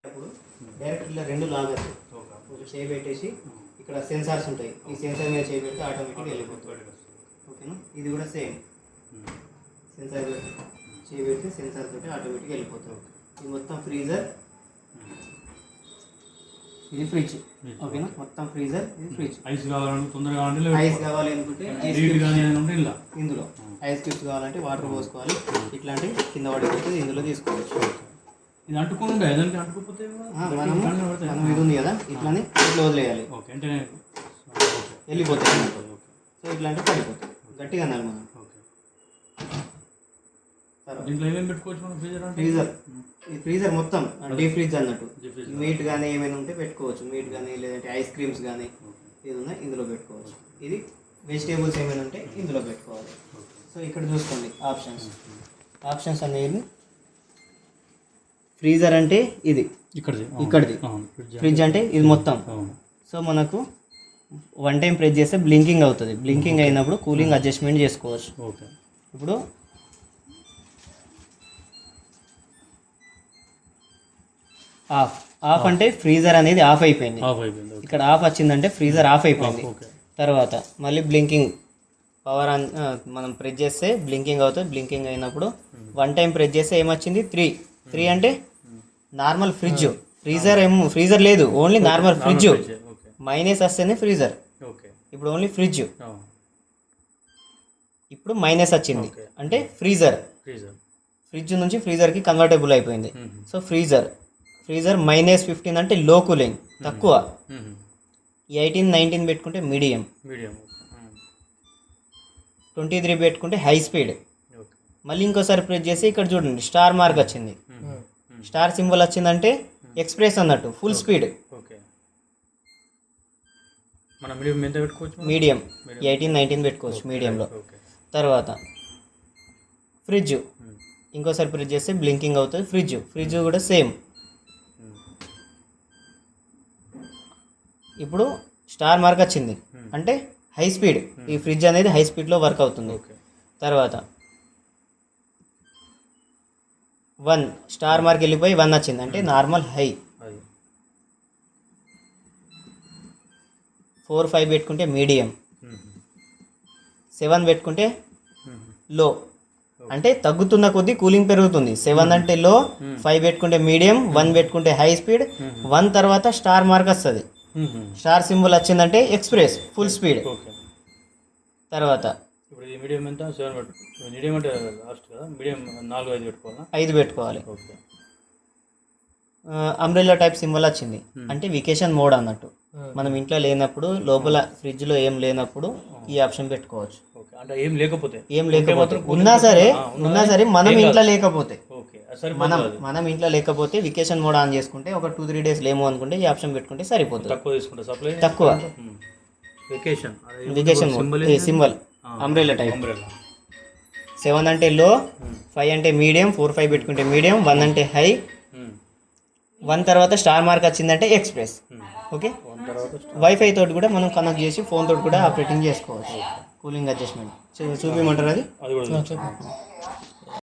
అప్పుడు డైరెక్ట్ ఇలా రెండు లాగర్స్ ఒక చేయి పెట్టేసి ఇక్కడ సెన్సార్స్ ఉంటాయి. ఈ సెన్సార్ మీద చేయి పెడితే ఆటోమేటిక్గా వెళ్ళిపోతుంది. ఓకేనా? ఇది కూడా సేమ్ సెన్సార్ చేయి పెడితే సెన్సార్ తోటి ఆటోమేటిక్గా వెళ్ళిపోతుంది. ఇది మొత్తం ఫ్రీజర్, ఇది ఫ్రిడ్జ్. ఓకేనా? మొత్తం ఫ్రీజర్, ఇది ఫ్రిడ్జ్. ఐస్ కావాలంటే తొందరగా ఐస్ కావాలి అనుకుంటే ఇందులో ఐస్ క్యూబ్స్ కావాలంటే వాటర్ పోసుకోవాలి. ఇట్లాంటి కింద పడిపోతుంది, ఇందులో తీసుకోవచ్చు. ఇది అంటుకుంటే అంటుకోకపోతే మనం ఇది ఉంది కదా, ఇట్లానే ఇట్లా వదిలేయాలి, వెళ్ళిపోతాయి. సో ఇట్లాంటివి పడిపోతాయి, గట్టిగా అన్నారు మనం. ఫ్రీజర్, ఈ ఫ్రీజర్ మొత్తం డీప్ ఫ్రిడ్జ్ అన్నట్టు. మీట్ కానీ ఏమైనా ఉంటే పెట్టుకోవచ్చు, మీట్ కానీ లేదంటే ఐస్ క్రీమ్స్ కానీ ఇది ఉన్నాయి ఇందులో పెట్టుకోవచ్చు. ఇది వెజిటేబుల్స్ ఏమైనా ఉంటే ఇందులో పెట్టుకోవాలి. సో ఇక్కడ చూసుకోండి ఆప్షన్స్ అనేవి. ఫ్రీజర్ అంటే ఇది ఇక్కడిది, ఫ్రిడ్జ్ అంటే ఇది మొత్తం. సో మనకు వన్ టైం ప్రెస్ చేస్తే బ్లింకింగ్ అవుతుంది. బ్లింకింగ్ అయినప్పుడు కూలింగ్ అడ్జస్ట్మెంట్ చేసుకోవచ్చు. ఇప్పుడు ఆఫ్ అంటే ఫ్రీజర్ అనేది ఆఫ్ అయిపోయింది. ఇక్కడ ఆఫ్ వచ్చిందంటే ఫ్రీజర్ ఆఫ్ అయిపోయింది. తర్వాత మళ్ళీ బ్లింకింగ్ పవర్ ఆన్ మనం ప్రెస్ చేస్తే బ్లింకింగ్ అవుతుంది. బ్లింకింగ్ అయినప్పుడు వన్ టైం ప్రెస్ చేస్తే ఏమొచ్చింది 3 అంటే నార్మల్ ఫ్రిడ్జ్. ఫ్రీజర్ లేదు, ఓన్లీ నార్మల్ ఫ్రిడ్జ్. మైనస్ వస్తేనే ఫ్రీజర్. ఇప్పుడు ఓన్లీ ఫ్రిడ్జ్. ఇప్పుడు మైనస్ వచ్చింది అంటే ఫ్రీజర్. ఫ్రిడ్జ్ నుంచి ఫ్రీజర్కి కన్వర్టబుల్ అయిపోయింది. సో ఫ్రీజర్ -15 అంటే లో కూలింగ్, తక్కువ. 18, 19 పెట్టుకుంటే మీడియం, 23 పెట్టుకుంటే హై స్పీడ్. మళ్ళీ ఇంకోసారి ప్రెస్ చేసి ఇక్కడ చూడండి స్టార్ మార్క్ వచ్చింది. స్టార్ సింబల్ వచ్చిందంటే ఎక్స్ప్రెస్ అన్నట్టు, ఫుల్ స్పీడ్. మీడియం 18, 19 పెట్టుకోవచ్చు మీడియంలో. తర్వాత ఫ్రిడ్జ్ ఇంకోసారి ప్రెస్ చేస్తే బ్లింకింగ్ అవుతుంది. ఫ్రిడ్జ్ కూడా సేమ్. ఇప్పుడు స్టార్ మార్క్ వచ్చింది అంటే హై స్పీడ్. ఈ ఫ్రిడ్జ్ అనేది హై స్పీడ్లో వర్క్ అవుతుంది. తర్వాత 1 స్టార్ మార్క్ వెళ్ళిపోయి 1 వచ్చింది అంటే నార్మల్ హై. 4, 5 పెట్టుకుంటే మీడియం, 7 పెట్టుకుంటే లో. అంటే తగ్గుతున్న కొద్దీ కూలింగ్ పెరుగుతుంది. 7 అంటే లో, 5 పెట్టుకుంటే మీడియం, 1 పెట్టుకుంటే హై స్పీడ్. 1 తర్వాత స్టార్ మార్క్ వస్తుంది. స్టార్ సింబల్ వచ్చిందంటే ఎక్స్ప్రెస్, ఫుల్ స్పీడ్. తర్వాత 5 పెట్టుకోవాలి. అంబ్రెల్లా టైప్ సింబల్ వచ్చింది అంటే వెకేషన్ మోడ్ అన్నట్టు. మనం ఇంట్లో లేనప్పుడు, లోపల ఫ్రిడ్జ్లో ఏం లేనప్పుడు ఈ ఆప్షన్ పెట్టుకోవచ్చు. ఏం లేకపోతే ఉన్నా సరే మనం ఇంట్లో లేకపోతే మనం ఇంట్లో లేకపోతే వెకేషన్ మోడ్ ఆన్ చేసుకుంటే ఒక 2-3 డేస్ లేమో అనుకుంటే ఈ ఆప్షన్ పెట్టుకుంటే సరిపోతుంది. తక్కువ vacation mode symbol umbrella type. 7 అంటే లో, 5 అంటే మీడియం, 4, 5 పెట్టుకుంటే మీడియం, 1 అంటే హై. 1 తర్వాత స్టార్ మార్క్ వచ్చిందంటే ఎక్స్ప్రెస్. ఓకే, వైఫై తోటి కూడా మనం కనెక్ట్ చేసి ఫోన్ తోటి కూడా ఆపరేటింగ్ చేసుకోవచ్చు. కూలింగ్ అడ్జస్ట్మెంట్ చూపించమంటారు అది.